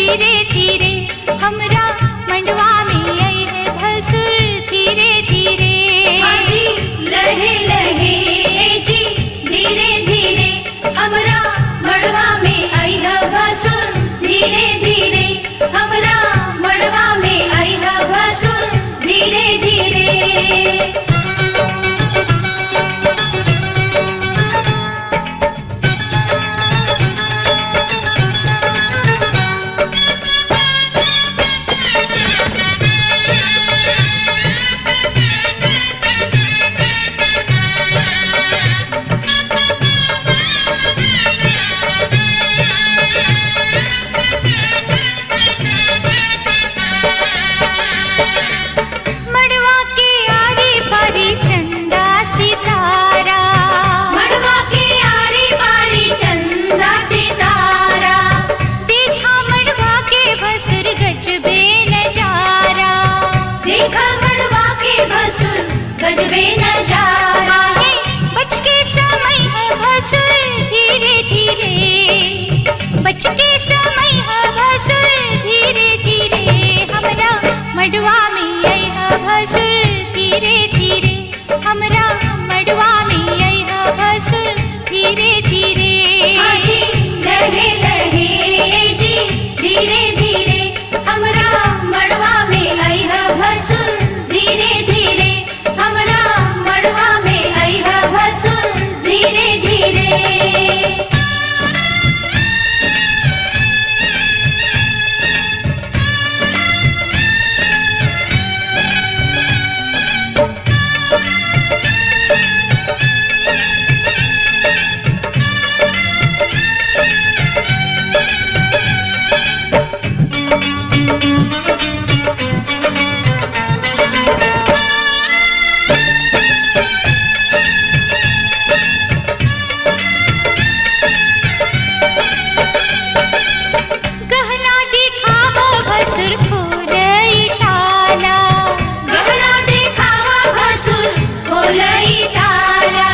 धीरे धीरे हमरा मंडवा में आई है भसुर धीरे धीरे। हाँ जी लहे लहे जी धीरे धीरे हमरा मड़वा में आई है भसुर धीरे धीरे हमरा मड़वा में आई है भसुर धीरे धीरे। गजबे नजारा है बच के समय है भसुर धीरे धीरे, बच के समय है भसुर धीरे धीरे हमरा मड़वा में आई है भसुर धीरे धीरे हमरा मड़वा में आई है भसुर धीरे धीरे। हाँ जी लहे लहे जी धीरे धीरे हमरा मड़वा में आई है भसुर धीरे धीरे हमरा मड़वा में आई है भसुर धीरे धीरे। भसुर खोलई ताला, गहना देखावा भसुर खोलई ताला,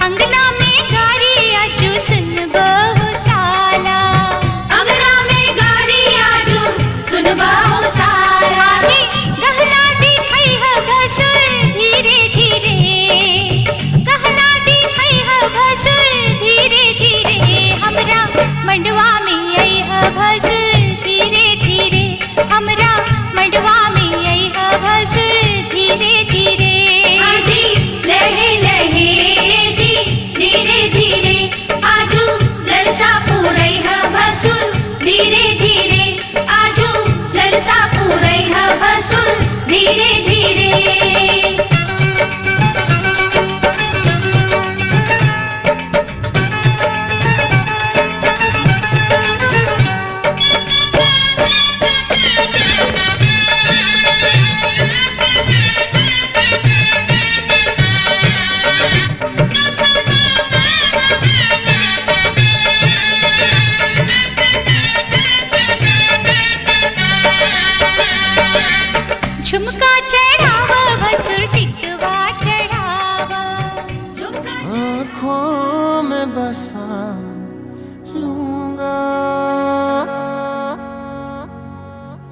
अंगना में गारी आजू सुन बहु साला, अंगना में गारी आजू सुन बहु साला। गहना दिखाई है भसुर धीरे धीरे, गहना दिखाई है भसुर धीरे धीरे हमरा मंडवा में आई है भसुर धीरे धीरे हमरा मड़वा में आई है भसुर धीरे धीरे। हाँ जी लहे लहे जी धीरे धीरे आजू ललसा पूरई है भसुर धीरे धीरे आजू ललसा पूरई है भसुर धीरे धीरे। झुमका चढ़ाव भसुर टिकवा चढ़ाव, आँखों में बसा लूंगा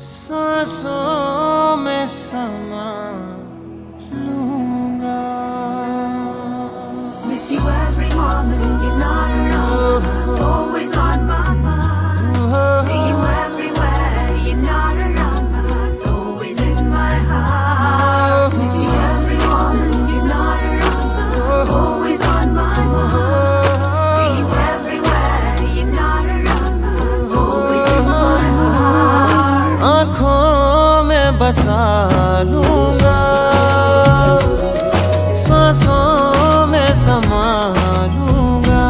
सांसों में समा लूंगा। Miss you every moment you're not around, always on my mind. See you everywhere you're not around, but always in my heart. Miss you every moment you're not around, but always on my mind. See you everywhere you're not around, but always in my heart. आँखों में बसा लूंगा सांसों में समा लूंगा,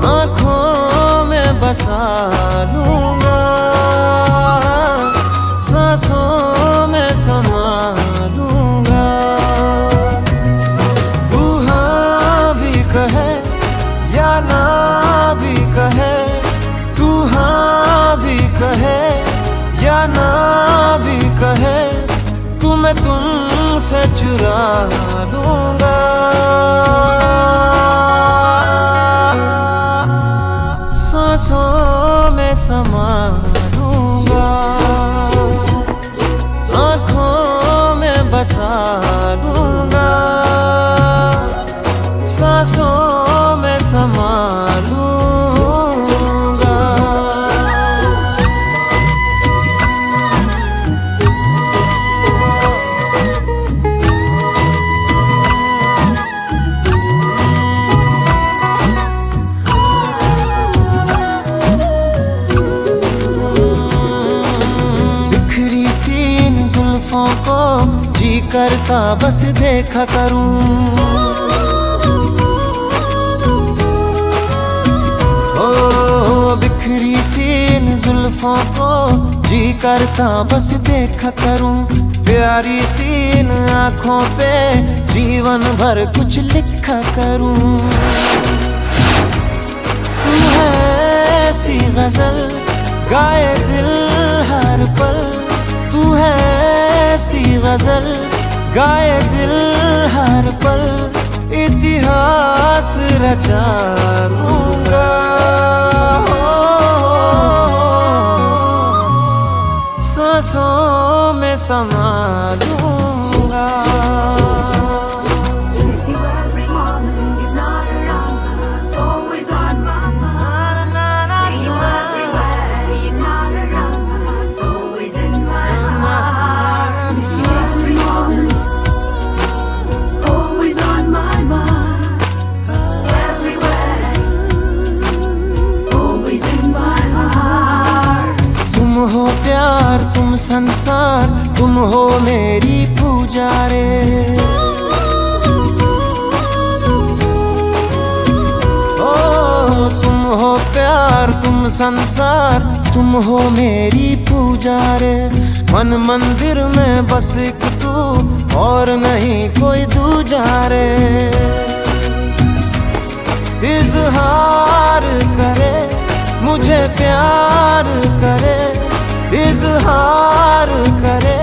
आँखों में बसा लूंगा सांसों में समा लूंगा। तू हाँ भी कहे या ना भी कहे, तू हाँ भी कहे या ना भी कहे, तुम्हें तुमसे चुरा लूंगा सांसों में समा लूंगा, आँखों में बसा लूंगा, सांसों में समा लूंगा। बिखरी सी इन जुल्फों को जी करता बस देखा करूं, बिखरी सी इन जुल्फों को जी करता बस देखा करूं। प्यारी सी इन आँखों पे जीवन भर कुछ लिखा करूं। तुम है ऐसी गजल गाए दिल हर पल, तू है ऐसी गजल गाए दिल हर पल, इतिहास रचा दूंगा। सांसों में समा लूंगा। Miss you every moment you're not around, always on my mind. See you everywhere, you're not around, always in my heart. Miss you every moment, always on my mind. Everywhere, always in my heart. तुम हो प्यार, तुम संसार, तुम हो मेरी पूजा रे। ओ तुम हो प्यार, तुम संसार, तुम हो मेरी पूजा रे। मन मंदिर में बस एक तू और नहीं कोई दूजा रे। इजहार करे मुझे प्यार करे, इजहार करे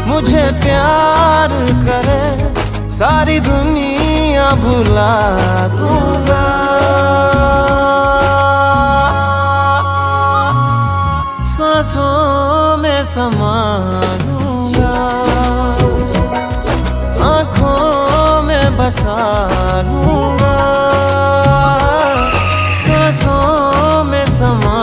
मुझे प्यार करे, सारी दुनिया भुला दूंगा। सांसों में समा लूंगा, आँखों में बसा लूंगा, सांसों में समा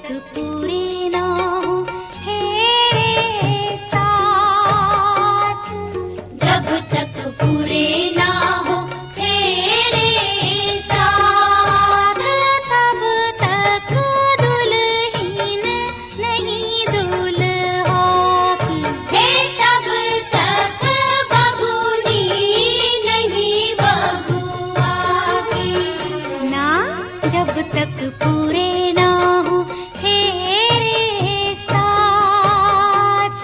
तक पूरे ना हो तेरे साथ, जब तक पूरे ना हो तेरे साथ, तब तक दुल्हन नहीं दूल्हा की। हे तब तक बबूनी नहीं बबुआ की। ना जब तक पूरे ना हो तेरे साथ।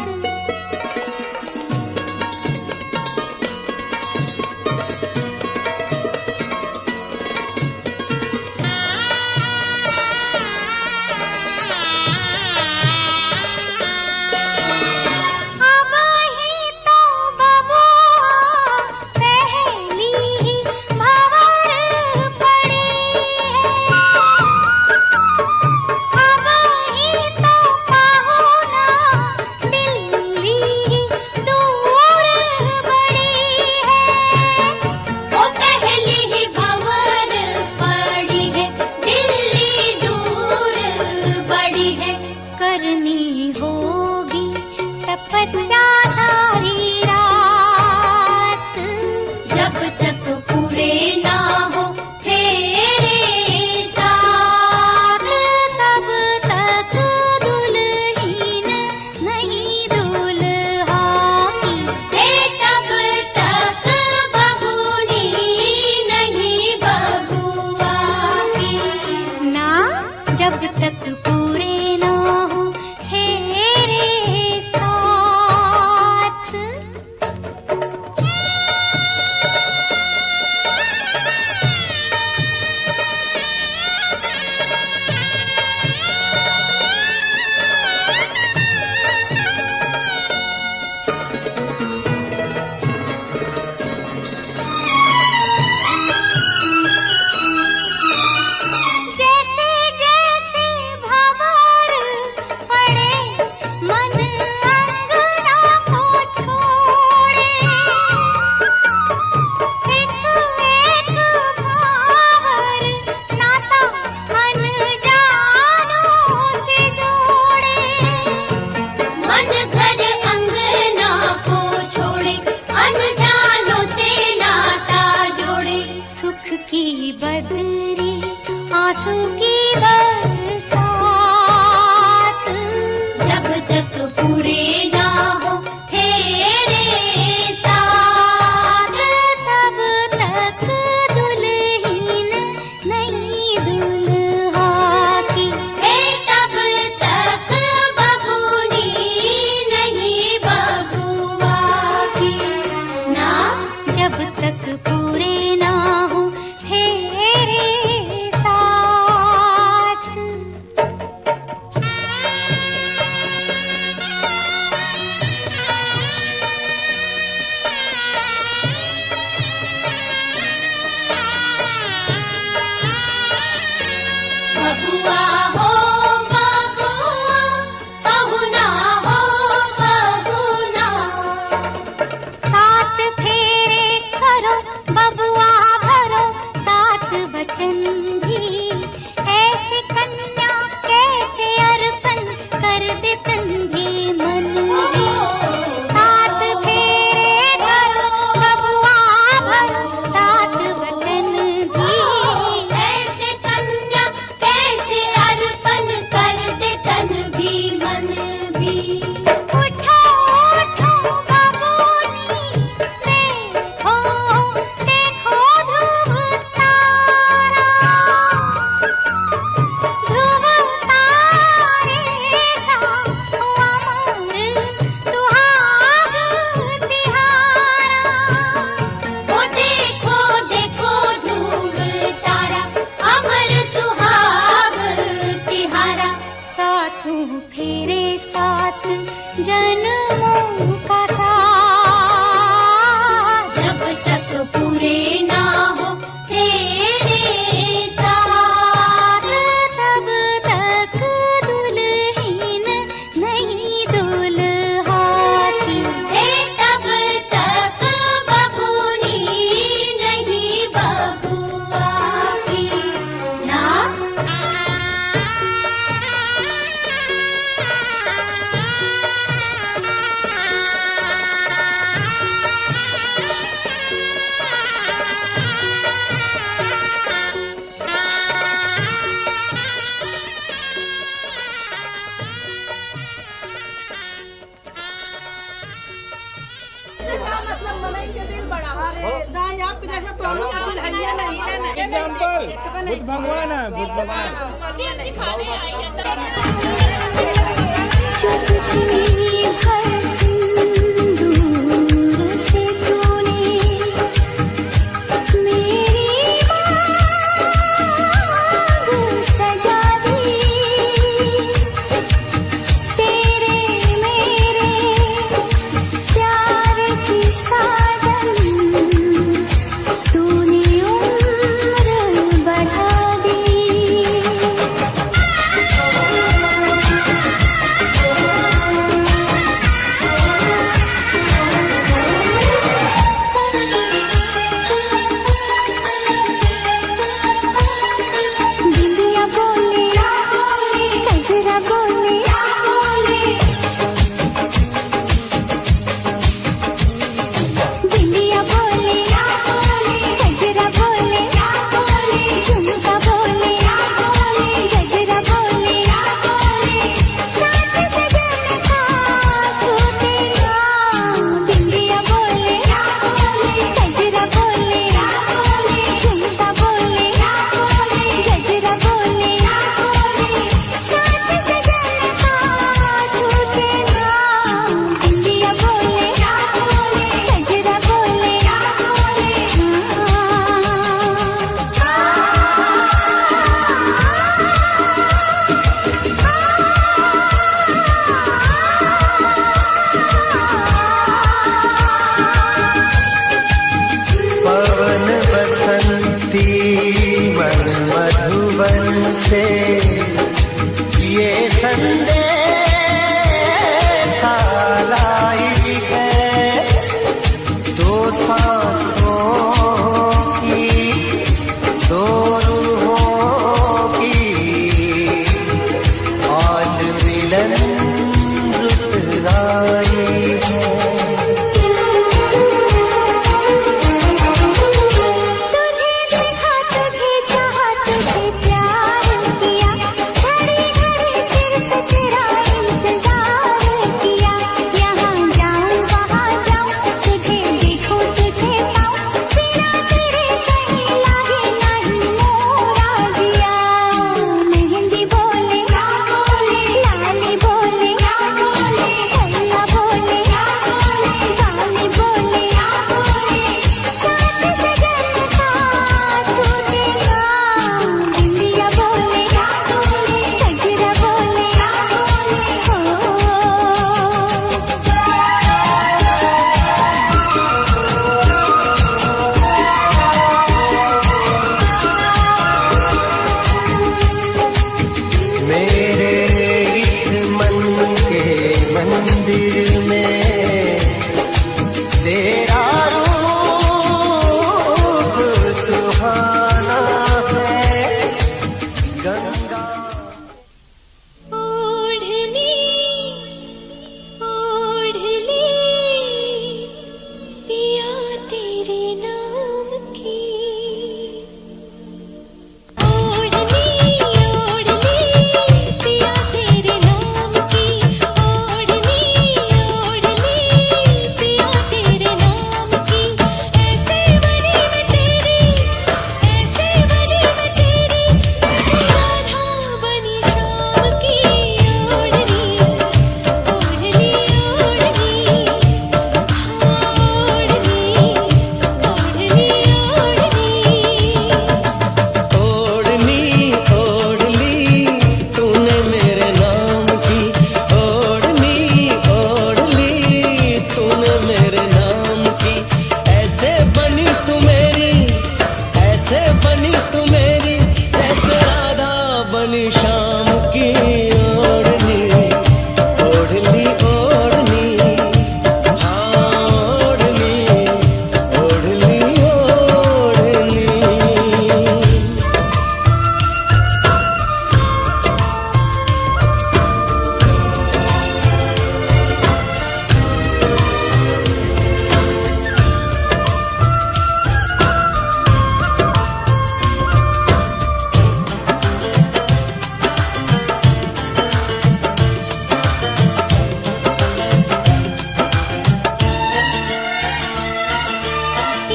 अब ही तो बबुआ पहली ही भंवर पड़ी है। अब ही तो पाहुना दिल्ली दूर बड़ी है। वो पहली ही भंवर पड़ी है, दिल्ली दूर बड़ी है। करनी होगी तपस्या सारी रात, जब तक पूरे ना हो तेरे साथ, तब तक दुल्हन नहीं दूल्हा की। हे तब तक बबूनी नहीं बबुआ की। ना जब तक पूरे ना हो तेरे साथ। जैसे जैसे भंवर पड़े मन अंगना को छोड़े। एक एक भंवर नाता अनजानों से जोड़े। मन घर अंगना को छोड़े, अनजानों से नाता जोड़े। सुख की बदरी आंसू की बरसात, जब तक पूरे ना हो तेरे साथ, तब तक दुल्हन नहीं दूल्हा की। हे तब तक बबूनी नहीं बबुआ की। ना जब तक पूरे ना हो तेरे साथ। बबुआ हो बबुआ, पहुना हो पहुना। सात फेरे करो बबुआ भरो सात वचन भी। ऐसे कन्या कैसे अर्पण कर दे तन भी मन भी। सात फेरे करो बबुआ भरो सात वचन भी। ऐसे कन्या कैसे अर्पण कर दे तन भी मन भी। उठो उठो बबूनी देखो देखो एग्जाम्पल बुद्ध भगवान है, बुद्ध भगवान।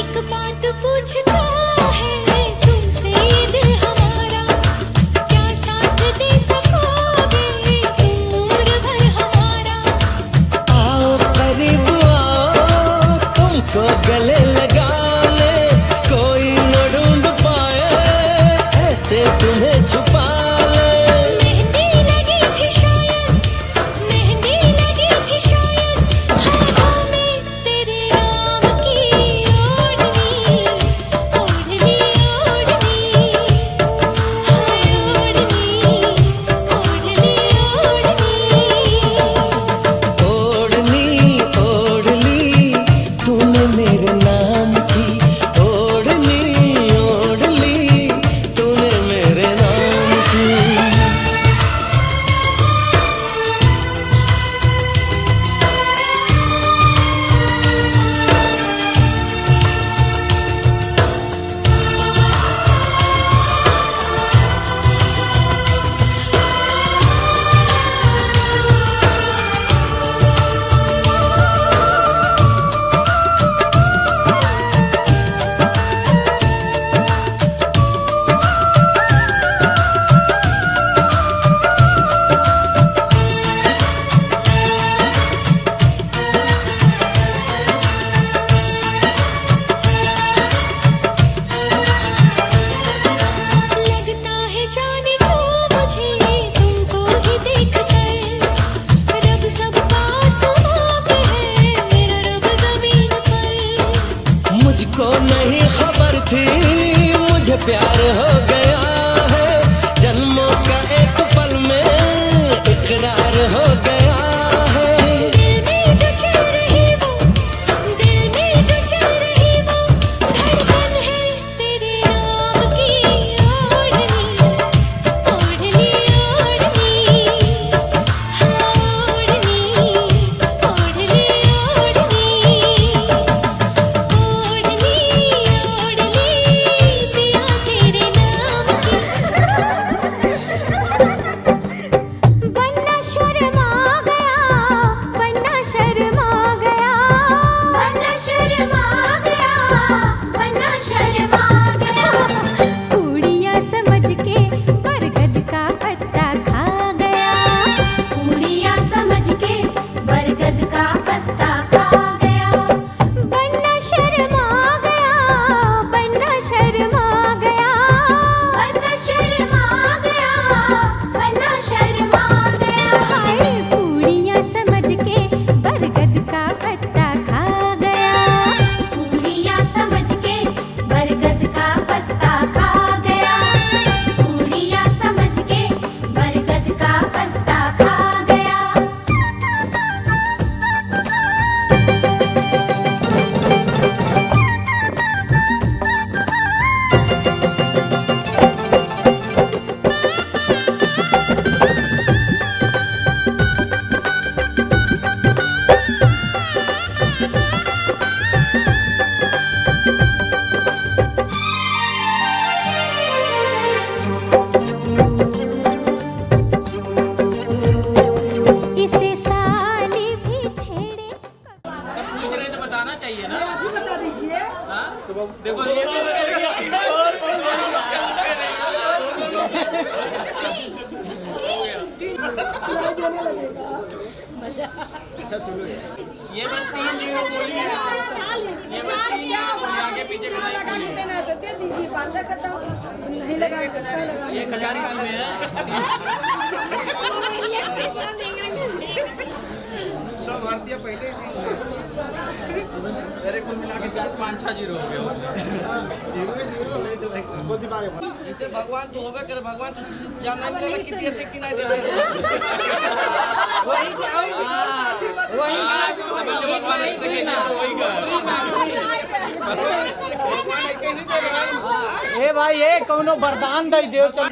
एक बात पूछता है तू खबर थी मुझे प्यार हो गया है, जन्मों का एक पल में इकरार हो गया है। दिल में जो चल रही वो, दिल में जो चल रही वो धड़कन है तेरे नाम की। ओढ़नी ओढ़नी ओढ़नी, हाँ ओढ़नी ओढ़नी ओढ़नी, ओढ़नी ओढ़नी दिया तेरे नाम की। बन्ना शर्मा गया, बन्ना शर्मा गया, बन्ना शर्मा गया, बन्ना शर्मा गया। पूड़ियाँ समझ के बरगद का पत्ता खा गया, पूड़ियाँ समझ के बरगद का पत्ता खा गया। बन्ना शर्मा गया, बन्ना शर्मा गया, बन्ना शर्मा गया, बन्ना शर्मा गया। हाय पूड़ियाँ समझ के बरगद का पत्ता खा गया। पूड़ियाँ समझ के बरगद का पत्ता खा गया। पूड़ियाँ समझ के बरगद का पत्ता खा गया। इसे साली भी छेड़े। पूछ रहे तो बताना चाहिए ना। बता दीजिए। हाँ देखो ये तो ये बस 3-0 बोली है, ये बस 3-0 बोली, आगे पीछे का नहीं बोली। देना तो दे दीजिए, बात करता हूँ नहीं लगा लगा 1000 इसी में है। सब भारतीय पहले से मेरे कुल मिला के 5-6-0 हो गया उसमें। जैसे भगवान तो होबे करे, भगवान तो जान नहीं मिलेगा कितनी थे कि नहीं देते। वही से वही भगवान ऐसे कहते तो वही ए भाई ए कौनो वरदान दई देव चल।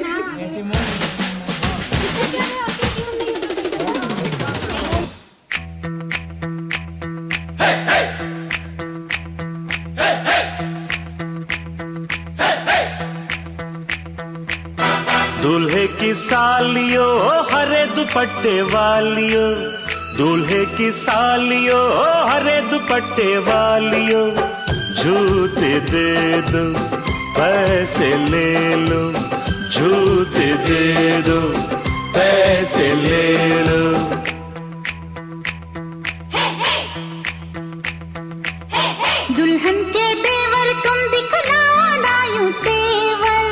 दूल्हे की सालियो हरे दुपट्टे वालियो, दूल्हे की सालियो हरे दुपट्टे वालियो, जूते दे दो पैसे ले लो, जूते दे दो पैसे ले लो। दुल्हन के देवर तुम दिखलाना यूं तेवर,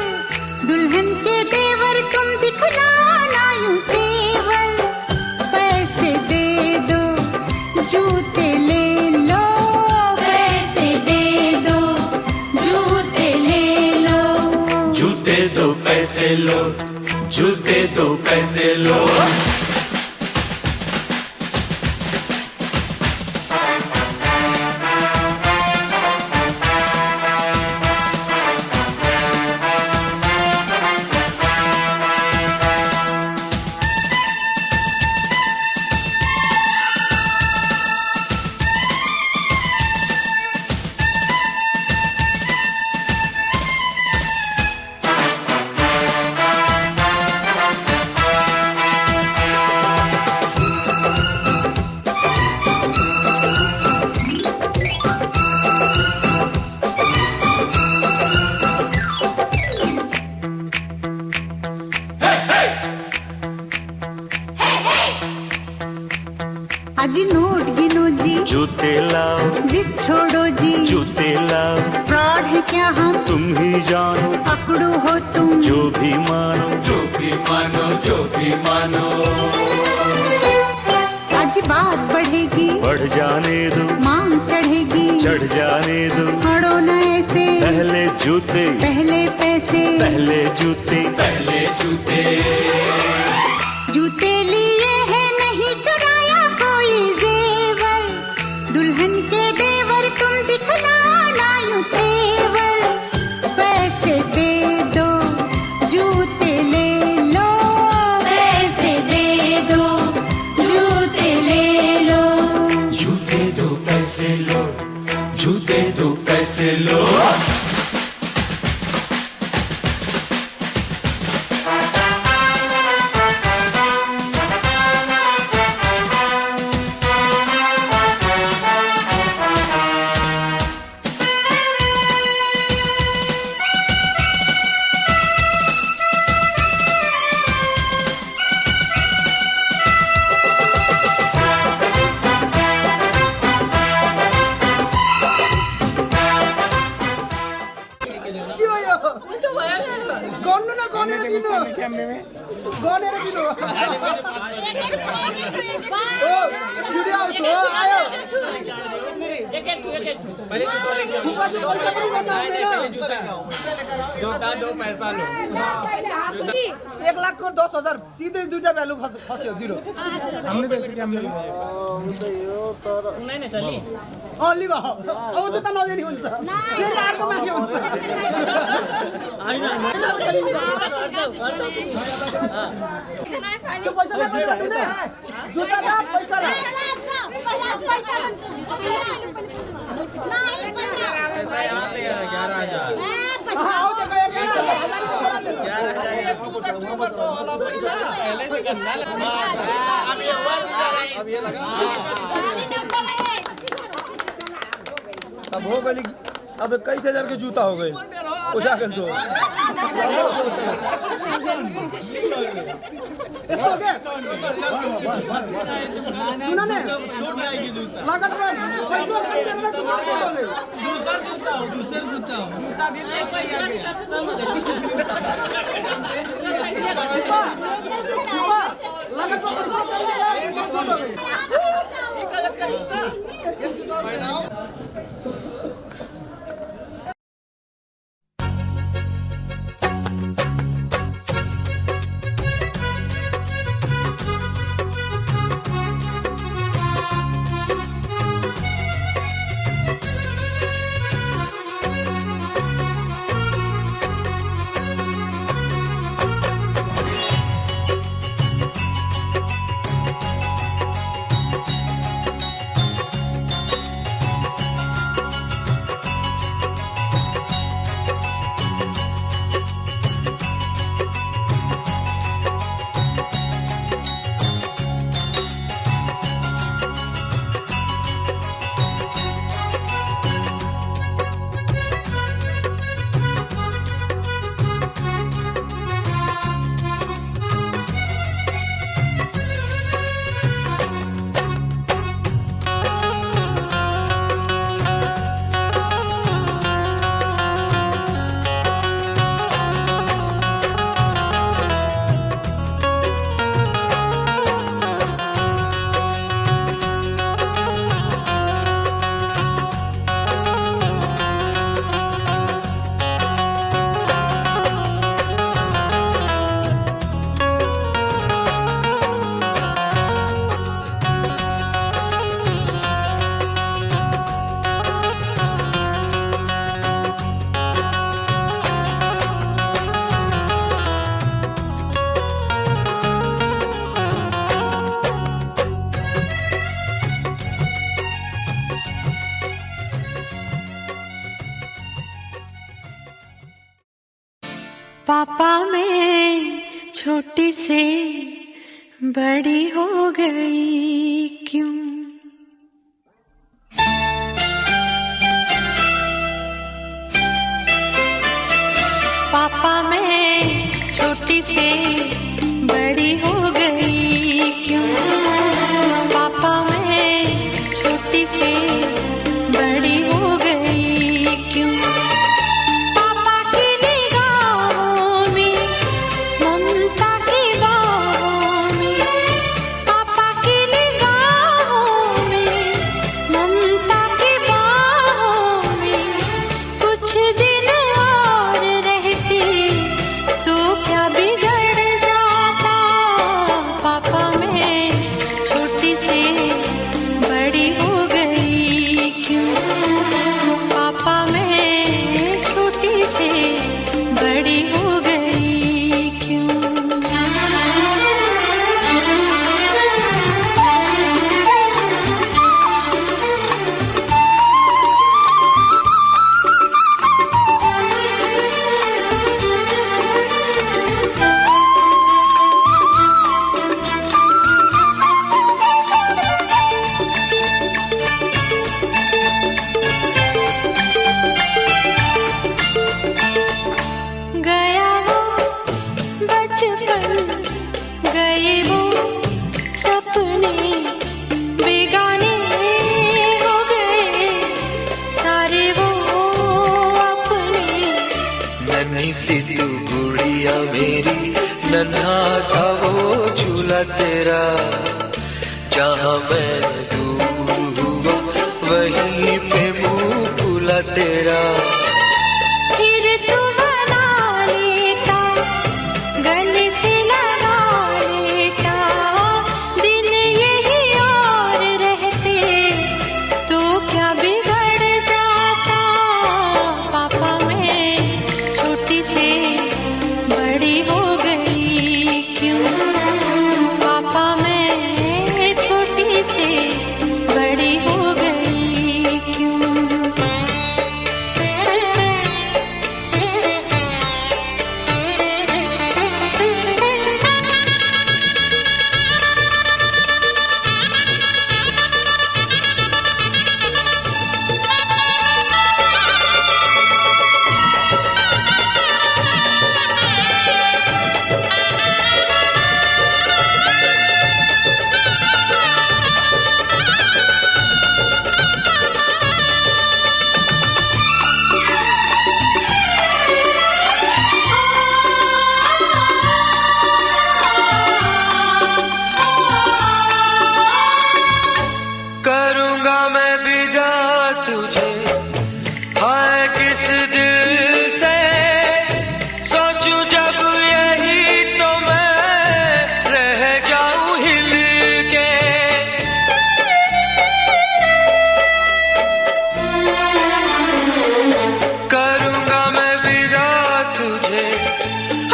दुल्हन के देवर तुम दिखलाना यूं तेवर। पैसे दे दो जूते ले लो, पैसे दे दो जूते ले लो। जूते दो पैसे लो, जूते दो पैसे लो। अजी नोट गिनो जी, जूते लाओ, जिद छोड़ो जी, जूते लाओ, फ्रॉड है क्या हम तुम ही जानो, पकड़ो हो तुम जो भी मानो, जो भी मानो, जो भी मानो। आज बात बढ़ेगी, बढ़ जाने दो, मांग चढ़ेगी, चढ़ जाने दो, अड़ो न पैसे, पहले जूते, पहले पैसे, पहले जूते, पहले जूते, जूते लिए हैं नहीं चुराया कोई जेवर, दुल्हन के देवर तुम दिखलाना यूं तेवर, पैसे दे दो जूते ले लो, पैसे दे दो जूते ले लो, जूते दो पैसे लो, जूते दो पैसे लो। जूता दो पैसा लो। 1,10,000 सीधे दुईटा भ्यालु खस्यो जिरो। लिग अब जुत्ता नदिने हुन्छ फेरि अर्कोमा के हुन्छ त्यो पैसा जुत्ता दा पैसा पैसा यहाँ पे है 11,000। 11,000 अक्टूबर तो वाला पैसा पहले से गंदा लगता है। अब ये लगा अब हो गई। अब 21,000 के जूता हो गए उठा कर दो सुना ने लागत में पैसा दूसरा जूता भी लागत पापा मैं छोटी से बड़ी हो गई क्यों? पापा मैं छोटी से बड़ी हो गई क्यों? पापा मैं छोटी से बड़ी हो गई क्यों? पापा की निगाहों में ममता की बाहों में, पापा की निगाहों में ममता की बाहों में कुछ नन्ही सी तू गुड़िया मेरी, नन्हा सा वो झूला तेरा, जहाँ मैं दूर हुआ वहीं पे मुँह फूला तेरा। फिर तू बना लेता, गले से लगा लेता, दिन यही और रहते तो क्या बिगड़ जाता। पापा मैं छोटी से बड़ी हो गई क्यों, पापा मैं छोटी से बड़ी हो गई क्यों। करूँगा मैं विदा तुझे, हाय किस दिल से, सोचूं जब यही तो मैं रह जाऊं हिल के। करूँगा मैं विदा तुझे,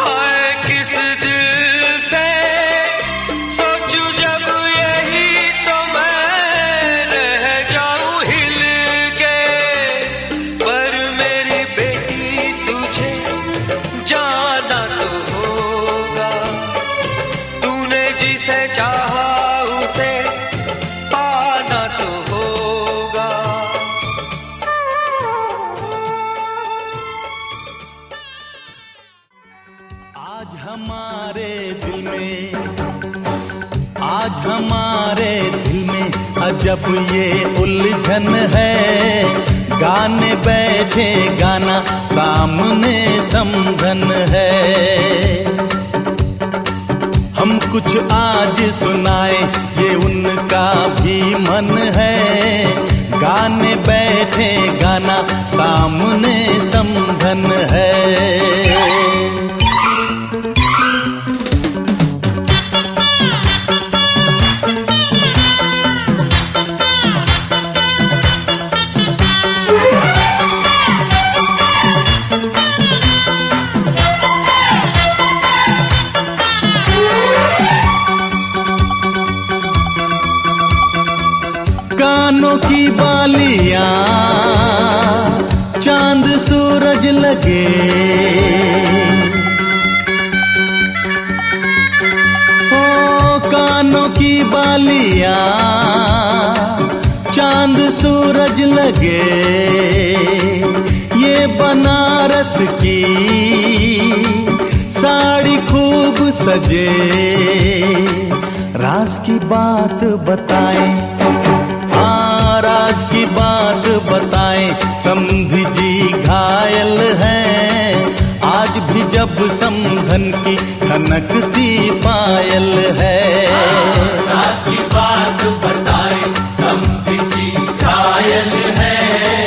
हाय किस दिल से, सोचूं जब यही तो मैं रह जाऊं हिल के। पर मेरी बेटी तुझे जाना तो होगा, तूने जिसे चाहा उसे पाना तो होगा। आज हमारे दिल में, आज हमारे दिल में अजब ये उलझन है। गाने बैठे गाना सामने समधन है। हम कुछ आज सुनाए ये उनका भी मन है। गाने बैठे गाना सामने समधन है। कानों की बालियां चांद सूरज लगे, ओ कानों की बालियां चांद सूरज लगे। ये बनारस की साड़ी खूब सजे। राज की बात बताएं, राज की बात बताएं, समधी जी घायल हैं। आज भी जब समधन की खनकती पायल है। राज की बात बताएं, समधी जी घायल हैं।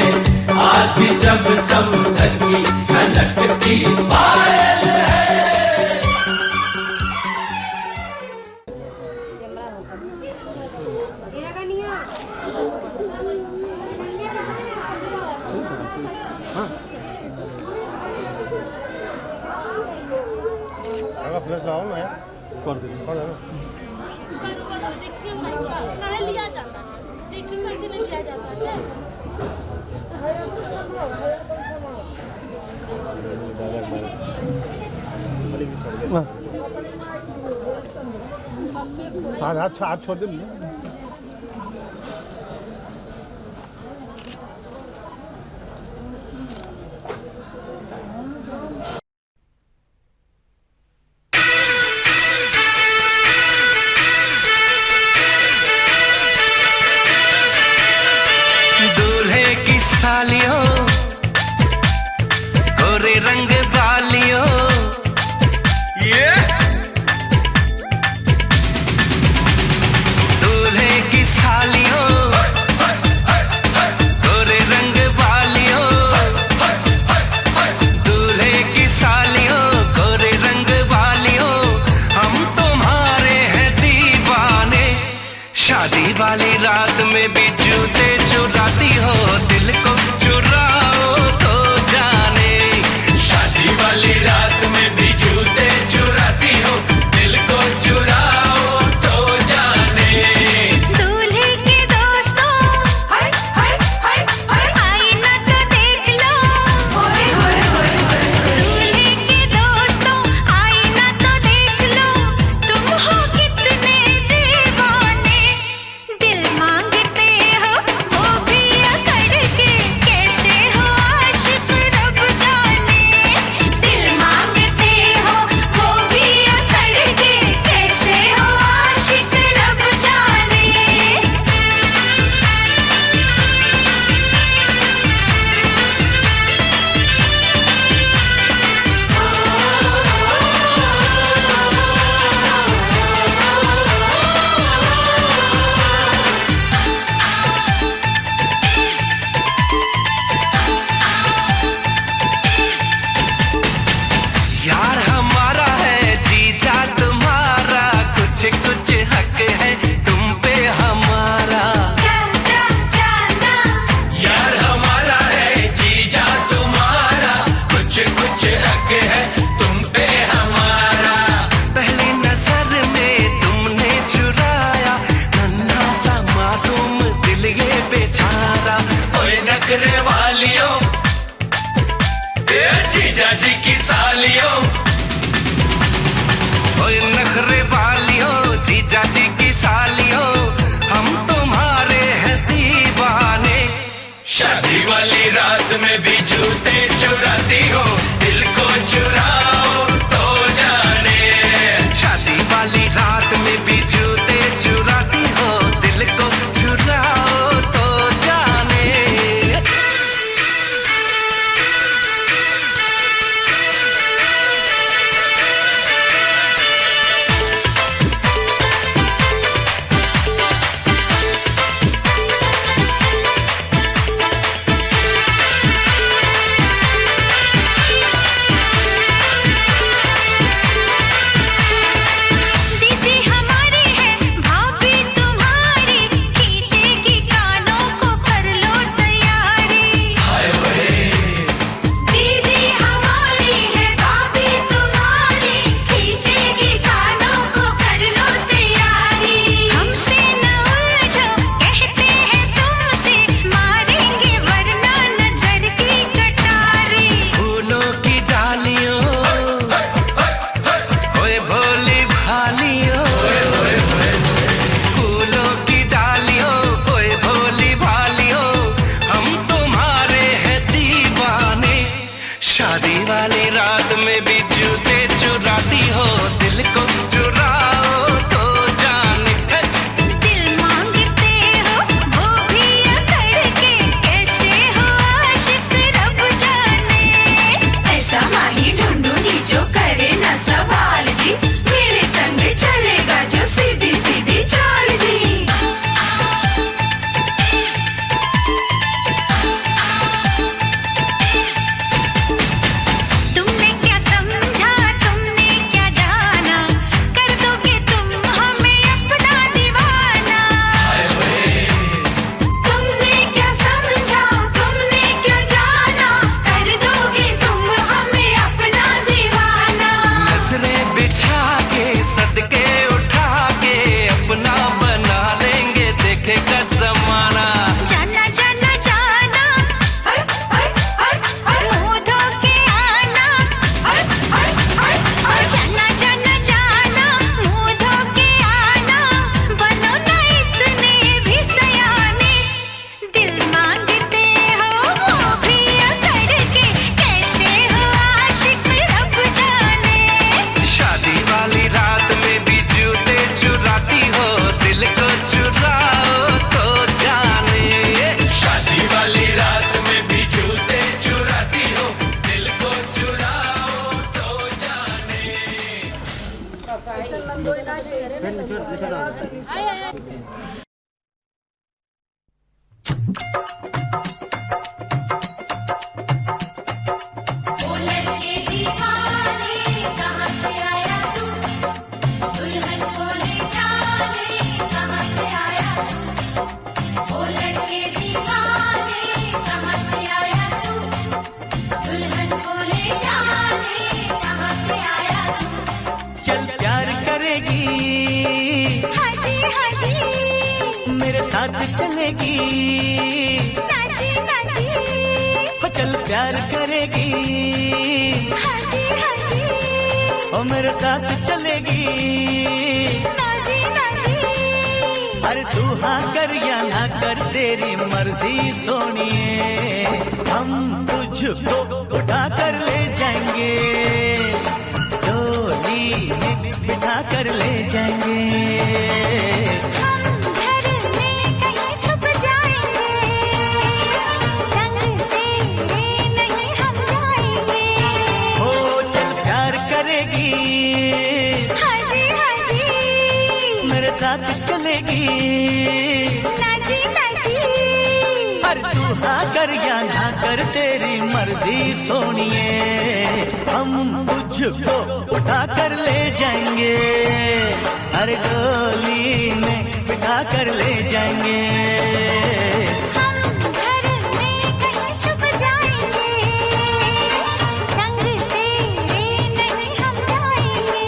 आज भी जब समधन की खनकती पायल है। फ्लैश लगाओ ना यार, कर दे लिया जाता देखिए करके नहीं लिया जाता हाँ हाथ छोड़ दे। सालियों गोरे रंग वाली जीजा जी की सालियों, ओए नखरे वालियों, जीजा जी की सालियों, हम तुम्हारे हैं दीवाने। शादी वाली रात में भी जूते चुराती हो, दिल को चुराओ तो जाने। शादी वाली रात में भी जूते चुराती हो, दिल को चुराओ तो जाने। दीदी हमारी है भाभी तुम्हारी, खींचेगी कानों को कर लो तैयारी। दीदी हमारी है भाभी तुम्हारी, खींचेगी कानों को कर लो तैयारी। हमसे न उलझो कहते हैं तुमसे, मारेंगे वरना नजर की कटारी। फूलों की डालियों, ओए भोली भालियों, फूलों की डालियों, ओए भोली भालियों, हम तुम्हारे हैं दीवाने। शादी वाली रात में भी जूते चुराती हो, दिल को चुराओ तो जाने। दिल मांगते हो वो भी करके, कैसे हो आशिक रब जाने। ऐसा माही ढूंढूंगी जो करे न सवाल जी, मेरे संग चलेगा जो सीधी सीधी चाल जी। तुमने क्या समझा तुमने क्या जाना, कर दोगे तुम हमें अपना दीवाना। तुमने क्या समझा तुमने क्या जाना, कर दोगे तुम हमें अपना दीवाना। नजरें बिछा के सदके उठा के अपना बना लेंगे, देखेगा जमाना। जाना जाना जाना हाय हाय हाय हाय मुंह धो के आना। हाय हाय हाय हाय। जाना जाना जाना मुंह धो के आना, बनो ना इतने भी सयाने। दिल मांगते हो वो भी करके, कैसे हो आशिक रब जाने। शादी वाली रात में भी जूते चुराती हो, दिल को चुराओ तो जाने। शादी वाली रात में भी जूते चुराती हो, दिल को चुराओ तो जाने। ओ लड़के दीवाने कहाँ से आया तू, दुल्हन को ले जाने कहाँ से आया तू। ओ लड़के दीवाने कहाँ से आया तू, दुल्हन को ले जाने कहाँ से आया तू। चल प्यार करेगी, हाजी हाजी मेरे साथ चलेगी। नाजी नाजी हो चल प्यार करेगी, हाजी हाजी ओ मेरे साथ चलेगी। नाजी नाजी अरे तू हाँ कर या ना कर तेरी मर्जी सोनिए, हम तुझको उठा कर ले जाएंगे, डोली में बिठा कर ले जाएंगे। हम घर में कहीं छुप जाएंगे, संग तेरे नहीं हम जाएंगे। हो चल प्यार करेगी, हाजी हाजी मेरे साथ चलेगी। नाजी नाजी अरे तू हाँ कर या ना कर तेरी मर्जी सोनिए, हम तुझको उठा कर ले जाएंगे, अरे डोली में बिठा कर ले जाएंगे। हम घर में कहीं छुप जाएंगे, संग तेरे नहीं हम जाएंगे।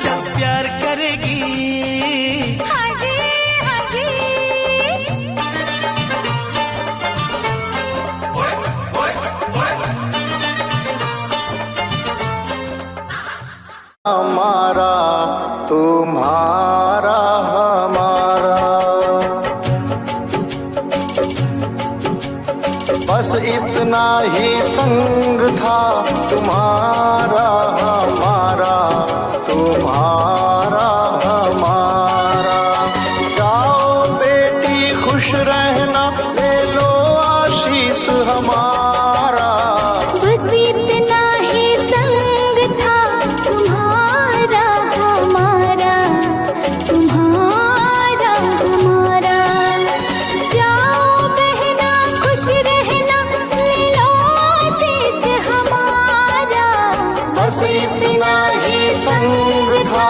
जब प्यार करेगी, हाजी हाजी था तुम्हारा हमारा, तुम्हारा हमारा। जाओ बेटी खुश रहना, ले लो आशीष हमारा। बस इतना ही संग था तुम्हारा हमारा, तुम्हारा हमारा। जाओ बहना खुश रहना, ले लो आशीष हमारा। बस इतना ही संग था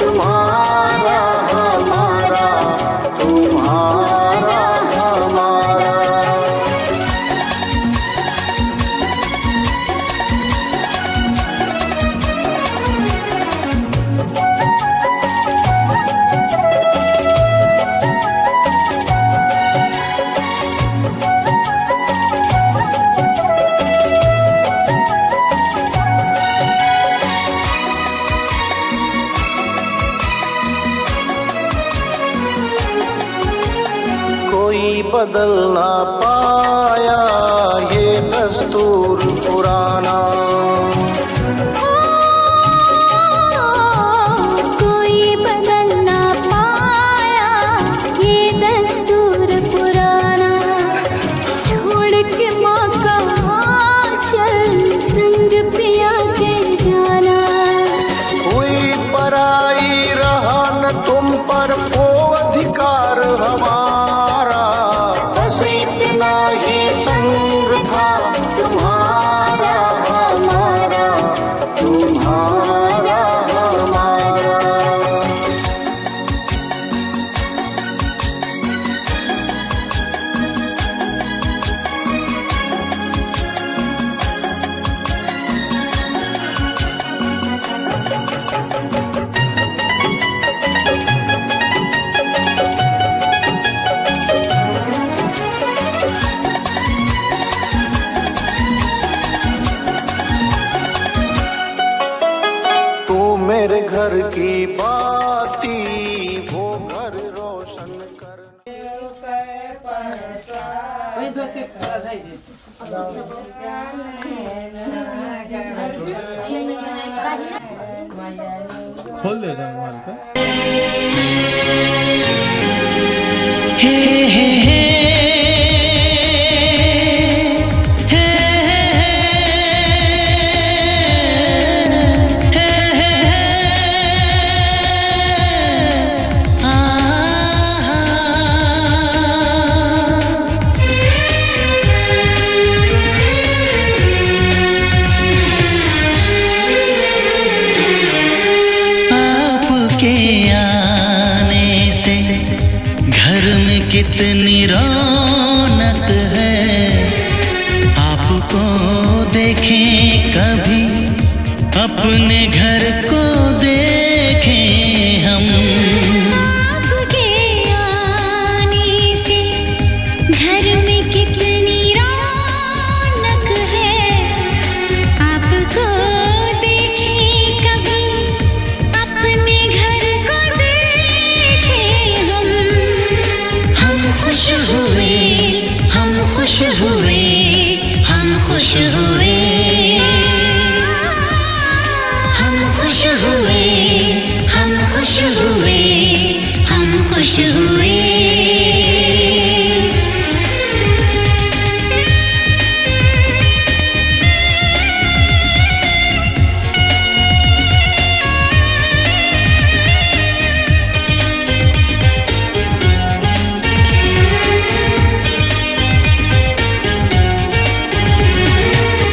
तुम्हारा हमारा, तुम्हारा हमारा। कोई बदल ना पाया ये दस्तूर पुराना। कोई बदल ना पाया ये दस्तूर पुराना। छोड़ के माँ का आंचल संग पिया के जाना। हुई पराई रहा न तुम पर वो अधिकार हमारा। बस इतना ही संग था तुम्हारा हमारा, तुम्हारा हमारा। तू मेरे घर की बाती, वो घर रोशन कर। खोल देता हूँ मोबाइल को। आपके आने से घर में कितनी रौनक है। आपको देखें कभी, अपने घर को देखें हम। आपके आने से घर में कितनी रौनक है। आपको देखें कभी, अपने घर को देखें हम। हम खुश हुए, हम खुश हुए, हम खुश हुए। हम खुश हुए, हम खुश हुए, हम खुश हुए।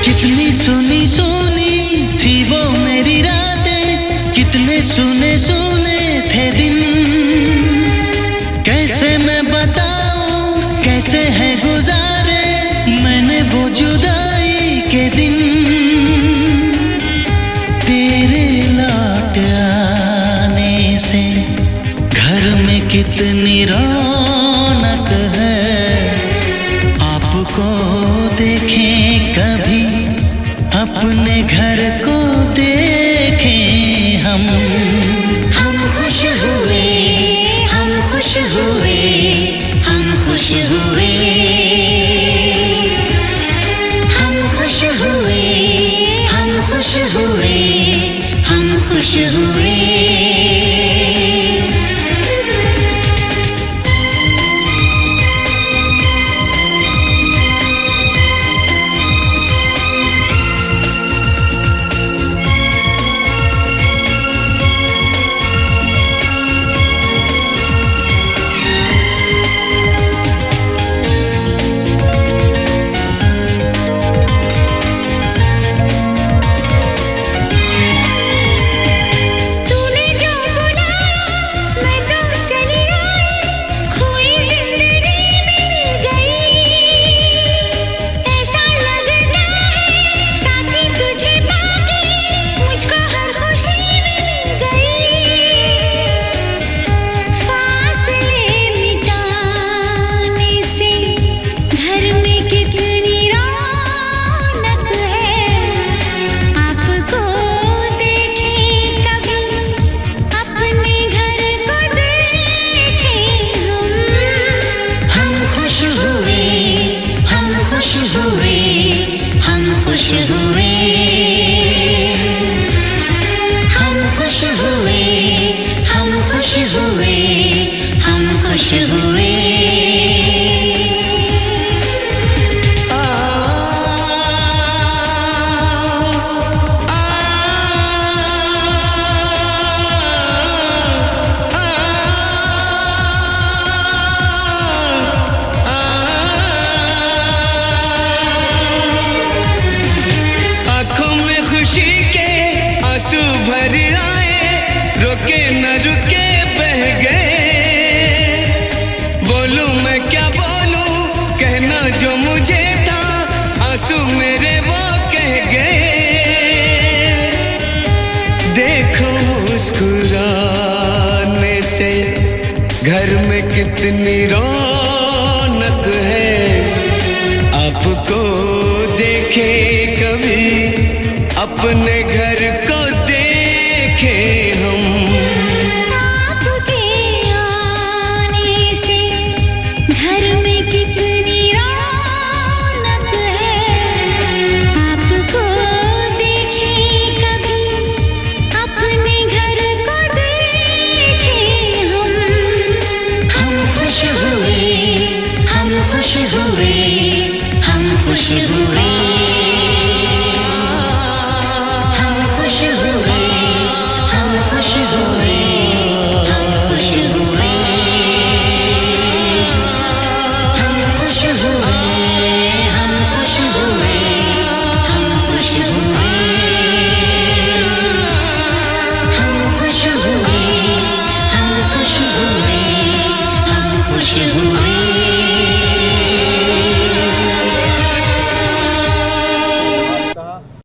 कितनी सुनी सुनी थी वो मेरी रातें, कितने सुने सुने थे दिन। कैसे मैं बताऊं कैसे है गुजारे मैंने वो जुदाई के दिन। तेरे लौट आने से घर में कितनी रौनक है। आपको देखें कभी, अपने घर को देखें हम। हम खुश हुए, हम खुश हुए, हम खुश हुए। हम खुश हुए, खुश हुए, हम खुश हुए। तूने जो बुलाया मैं तो चली आई, खोई जिंदगी मिल गई। ऐसा लगता है साथी तुझे पाके मुझको हर खुशी मिल गई। फासले मिटाने से घर में कितनी रौनक है, आपको देखे कभी अपने घर को देखे हम खुश हुए, हम खुश हुए, हम खुश हुए। हम खुश हुए, हम खुश हुए, हम खुश हुए। आंखों में खुशी के आंसू भर आए, रुके न रुके बह गए। बोलूं मैं क्या बोलूं, कहना जो मुझे था, आंसू मेरे वो कह गए। देखो मुस्कुराने से घर में कितनी रौनक है, आपको देखे कभी अपने घर को